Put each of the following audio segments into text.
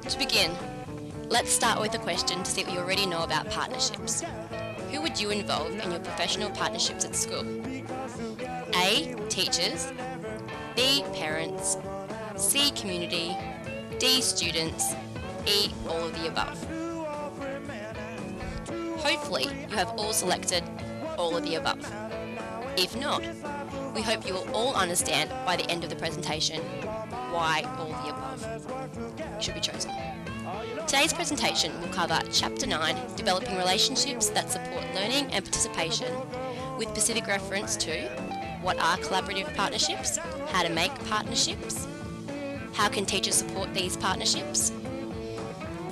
To begin, let's start with a question to see what you already know about partnerships. Who would you involve in your professional partnerships at school? A. Teachers, B. Parents, C. Community, D. Students, E. All of the above. Hopefully, you have all selected all of the above. If not, we hope you will all understand by the end of the presentation why all of the above should be chosen. Today's presentation will cover Chapter 9, Developing Relationships that Support Learning and Participation, with specific reference to what are collaborative partnerships, how to make partnerships, how can teachers support these partnerships,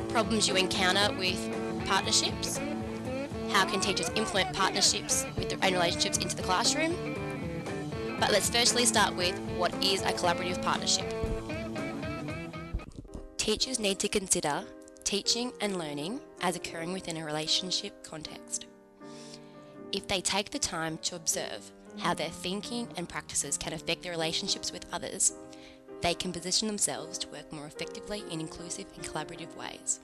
problems you encounter with partnerships, how can teachers implement partnerships and relationships into the classroom. But let's firstly start with what is a collaborative partnership. Teachers need to consider teaching and learning as occurring within a relationship context. If they take the time to observe how their thinking and practices can affect their relationships with others, they can position themselves to work more effectively in inclusive and collaborative ways.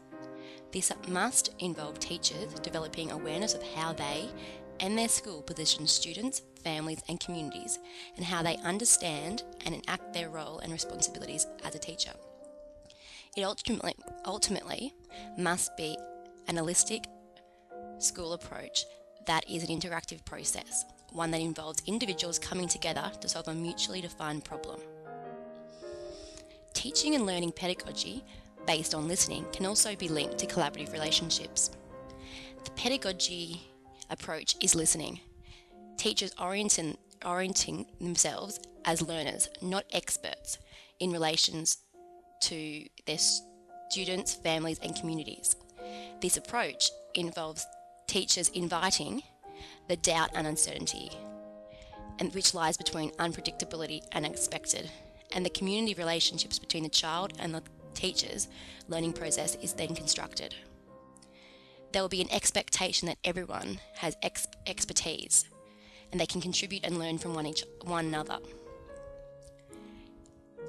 This must involve teachers developing awareness of how they and their school position students, families and communities, and how they understand and enact their role and responsibilities as a teacher. It ultimately must be an holistic school approach that is an interactive process, one that involves individuals coming together to solve a mutually defined problem. Teaching and learning pedagogy based on listening can also be linked to collaborative relationships. The pedagogy approach is listening. Teachers orienting themselves as learners, not experts, in relations to their students, families and communities. This approach involves teachers inviting the doubt and uncertainty, and which lies between unpredictability and unexpected, and the community relationships between the child and the teacher's learning process is then constructed. There will be an expectation that everyone has expertise and they can contribute and learn from one another.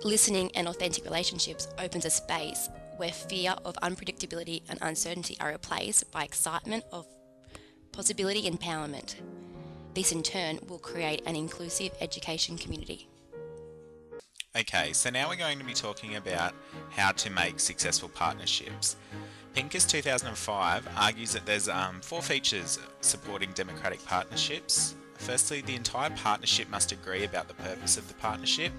Listening and authentic relationships opens a space where fear of unpredictability and uncertainty are replaced by excitement of possibility and empowerment. This in turn will create an inclusive education community. Okay, so now we're going to be talking about how to make successful partnerships. Pincus 2005 argues that there's 4 features supporting democratic partnerships. Firstly, the entire partnership must agree about the purpose of the partnership.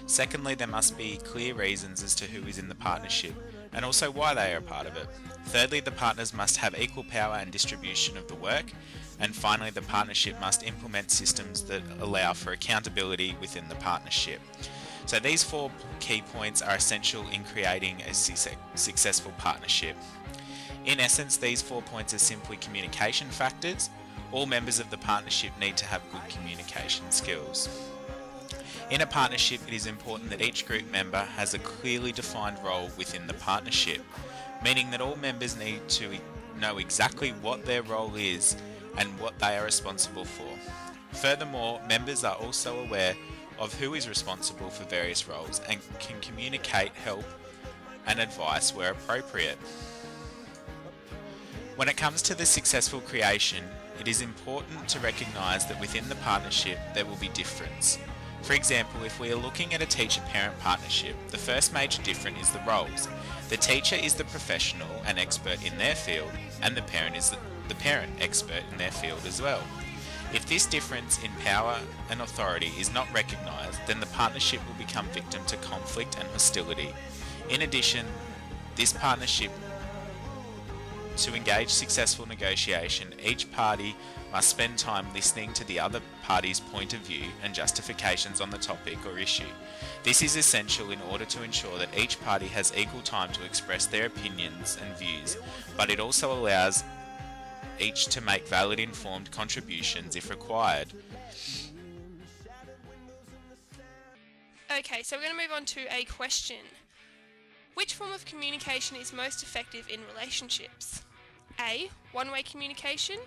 Secondly, there must be clear reasons as to who is in the partnership and also why they are a part of it. Thirdly, the partners must have equal power and distribution of the work. And finally, the partnership must implement systems that allow for accountability within the partnership. So these 4 key points are essential in creating a successful partnership. In essence, these 4 points are simply communication factors. All members of the partnership need to have good communication skills. In a partnership, it is important that each group member has a clearly defined role within the partnership, meaning that all members need to know exactly what their role is and what they are responsible for. Furthermore, members are also aware of who is responsible for various roles and can communicate help and advice where appropriate. When it comes to the successful creation, it is important to recognise that within the partnership there will be difference. For example, if we are looking at a teacher-parent partnership, the first major difference is the roles. The teacher is the professional and expert in their field, and the parent is the parent expert in their field as well. If this difference in power and authority is not recognised, then the partnership will become victim to conflict and hostility. In addition, this partnership, to engage successful negotiation, each party must spend time listening to the other party's point of view and justifications on the topic or issue. This is essential in order to ensure that each party has equal time to express their opinions and views, but it also allows each to make valid informed contributions if required. Okay, so we're going to move on to a question. Which form of communication is most effective in relationships? A. One-way communication,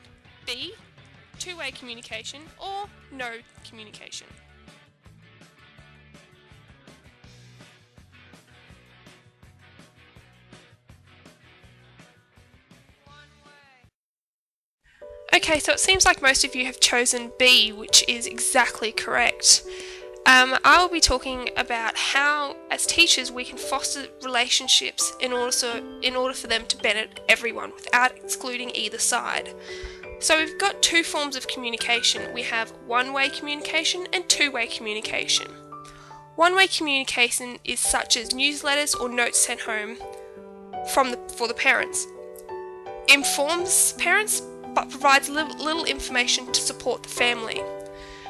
B. Two-way communication, or no communication? Okay, so it seems like most of you have chosen B, which is exactly correct. I will be talking about how, as teachers, we can foster relationships in order for them to benefit everyone without excluding either side. So we've got two forms of communication. We have one-way communication and two-way communication. One-way communication is such as newsletters or notes sent home for the parents. Informs parents but provides little information to support the family.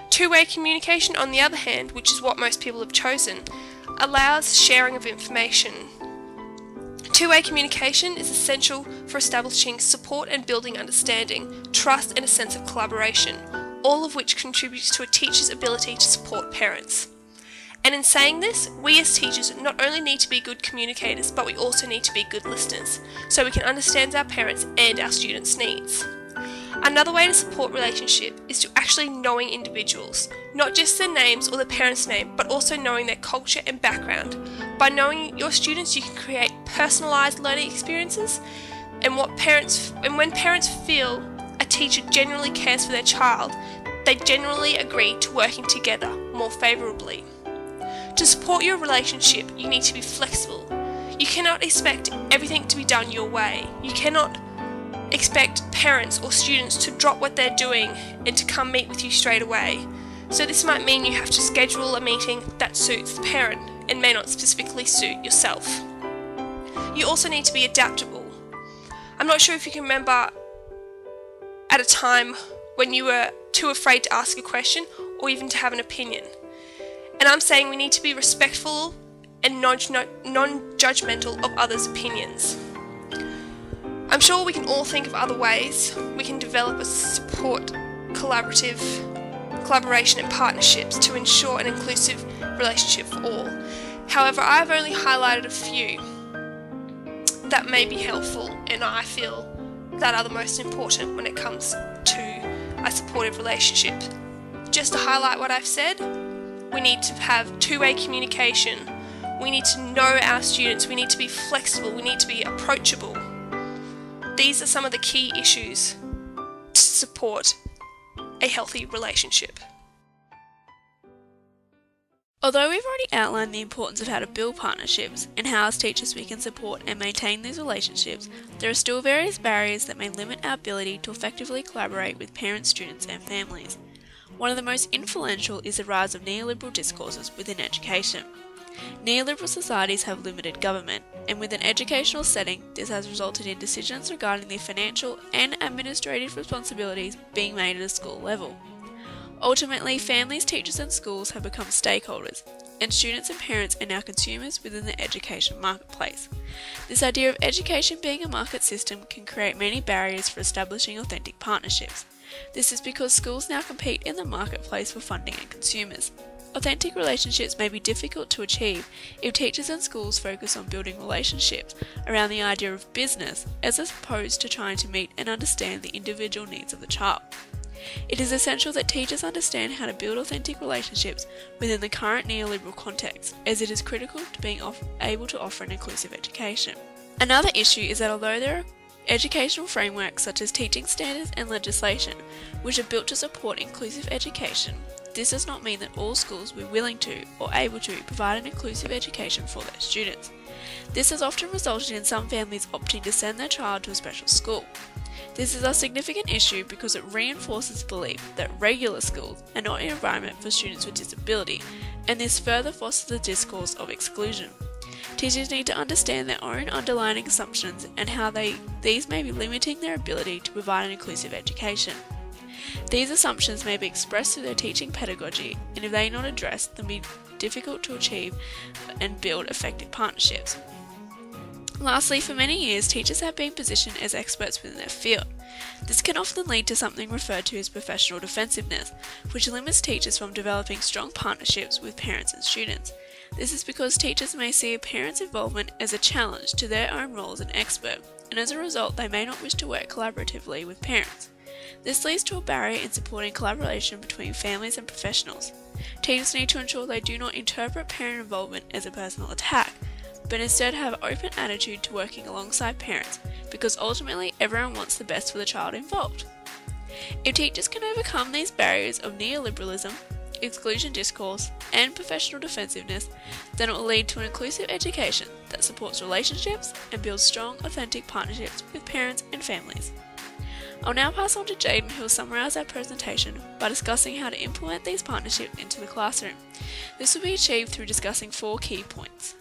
Two-way communication, on the other hand, which is what most people have chosen, allows sharing of information. Two-way communication is essential for establishing support and building understanding, trust and a sense of collaboration, all of which contributes to a teacher's ability to support parents. And in saying this, we as teachers not only need to be good communicators, but we also need to be good listeners, so we can understand our parents and our students' needs. Another way to support relationship is to actually knowing individuals, not just their names or the parent's name, but also knowing their culture and background. By knowing your students, you can create personalised learning experiences, and when parents feel a teacher genuinely cares for their child, they generally agree to working together more favourably. To support your relationship, you need to be flexible. You cannot expect everything to be done your way. You cannot expect parents or students to drop what they're doing and to come meet with you straight away. So this might mean you have to schedule a meeting that suits the parent and may not specifically suit yourself. You also need to be adaptable. I'm not sure if you can remember at a time when you were too afraid to ask a question or even to have an opinion. And I'm saying we need to be respectful and non-judgmental of others' opinions. I'm sure we can all think of other ways we can develop a support collaboration and partnerships to ensure an inclusive relationship for all. However, I've only highlighted a few that may be helpful and I feel that are the most important when it comes to a supportive relationship. Just to highlight what I've said, we need to have two-way communication. We need to know our students. We need to be flexible. We need to be approachable. These are some of the key issues to support a healthy relationship. Although we've already outlined the importance of how to build partnerships and how as teachers we can support and maintain these relationships, there are still various barriers that may limit our ability to effectively collaborate with parents, students and families. One of the most influential is the rise of neoliberal discourses within education. Neoliberal societies have limited government, and with an educational setting, this has resulted in decisions regarding the financial and administrative responsibilities being made at a school level. Ultimately, families, teachers and schools have become stakeholders, and students and parents are now consumers within the education marketplace. This idea of education being a market system can create many barriers for establishing authentic partnerships. This is because schools now compete in the marketplace for funding and consumers. Authentic relationships may be difficult to achieve if teachers and schools focus on building relationships around the idea of business as opposed to trying to meet and understand the individual needs of the child. It is essential that teachers understand how to build authentic relationships within the current neoliberal context, as it is critical to being able to offer an inclusive education. Another issue is that although there are educational frameworks such as teaching standards and legislation which are built to support inclusive education, this does not mean that all schools will be willing to or able to provide an inclusive education for their students. This has often resulted in some families opting to send their child to a special school. This is a significant issue because it reinforces the belief that regular schools are not an environment for students with disability, and this further fosters the discourse of exclusion. Teachers need to understand their own underlying assumptions and how these may be limiting their ability to provide an inclusive education. These assumptions may be expressed through their teaching pedagogy, and if they are not addressed, they may be difficult to achieve and build effective partnerships. Lastly, for many years, teachers have been positioned as experts within their field. This can often lead to something referred to as professional defensiveness, which limits teachers from developing strong partnerships with parents and students. This is because teachers may see a parent's involvement as a challenge to their own role as an expert, and as a result, they may not wish to work collaboratively with parents. This leads to a barrier in supporting collaboration between families and professionals. Teachers need to ensure they do not interpret parent involvement as a personal attack, but instead have an open attitude to working alongside parents, because ultimately everyone wants the best for the child involved. If teachers can overcome these barriers of neoliberalism, exclusion discourse, and professional defensiveness, then it will lead to an inclusive education that supports relationships and builds strong, authentic partnerships with parents and families. I'll now pass on to Jaden, who will summarise our presentation by discussing how to implement these partnerships into the classroom. This will be achieved through discussing 4 key points.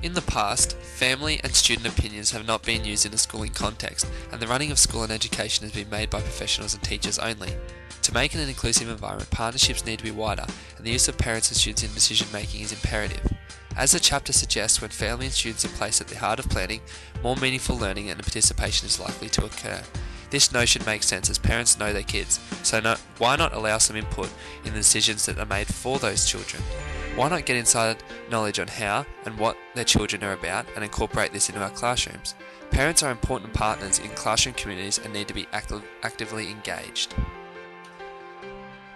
In the past, family and student opinions have not been used in a schooling context, and the running of school and education has been made by professionals and teachers only. To make it an inclusive environment, partnerships need to be wider, and the use of parents and students in decision making is imperative. As the chapter suggests, when family and students are placed at the heart of planning, more meaningful learning and participation is likely to occur. This notion makes sense as parents know their kids, so why not allow some input in the decisions that are made for those children? Why not get inside knowledge on how and what their children are about and incorporate this into our classrooms? Parents are important partners in classroom communities and need to be actively engaged.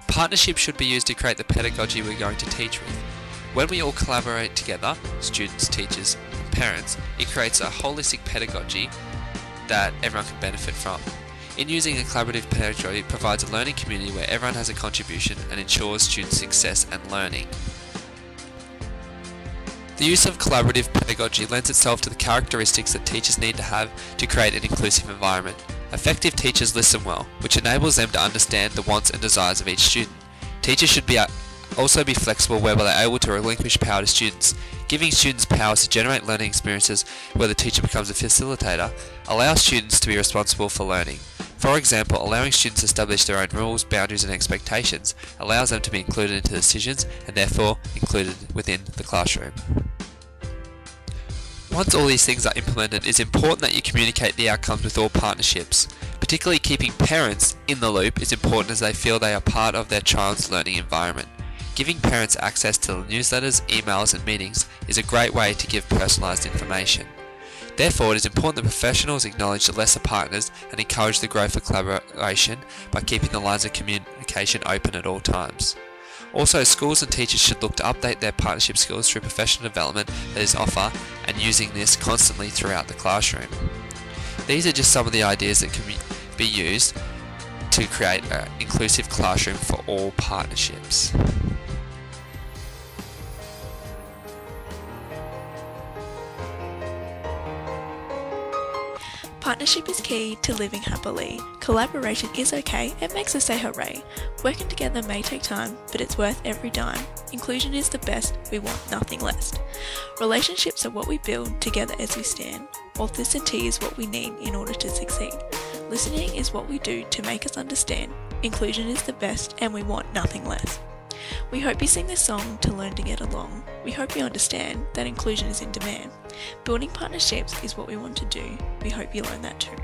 Partnerships should be used to create the pedagogy we're going to teach with. When we all collaborate together, students, teachers, and parents, it creates a holistic pedagogy that everyone can benefit from. In using a collaborative pedagogy, it provides a learning community where everyone has a contribution and ensures student success and learning. The use of collaborative pedagogy lends itself to the characteristics that teachers need to have to create an inclusive environment. Effective teachers listen well, which enables them to understand the wants and desires of each student. Teachers should also be flexible whereby they're able to relinquish power to students. Giving students powers to generate learning experiences where the teacher becomes a facilitator allows students to be responsible for learning. For example, allowing students to establish their own rules, boundaries and expectations allows them to be included into decisions and therefore included within the classroom. Once all these things are implemented, it's important that you communicate the outcomes with all partnerships. Particularly keeping parents in the loop is important as they feel they are part of their child's learning environment. Giving parents access to newsletters, emails and meetings is a great way to give personalised information. Therefore, it is important that professionals acknowledge the lesser partners and encourage the growth of collaboration by keeping the lines of communication open at all times. Also, schools and teachers should look to update their partnership skills through professional development that is offered and using this constantly throughout the classroom. These are just some of the ideas that can be used to create an inclusive classroom for all partnerships. Partnership is key to living happily. Collaboration is okay, it makes us say hooray. Working together may take time, but it's worth every dime. Inclusion is the best, we want nothing less. Relationships are what we build together as we stand. Authenticity is what we need in order to succeed. Listening is what we do to make us understand. Inclusion is the best and we want nothing less. We hope you sing this song to learn to get along. We hope you understand that inclusion is in demand. Building partnerships is what we want to do. We hope you learn that too.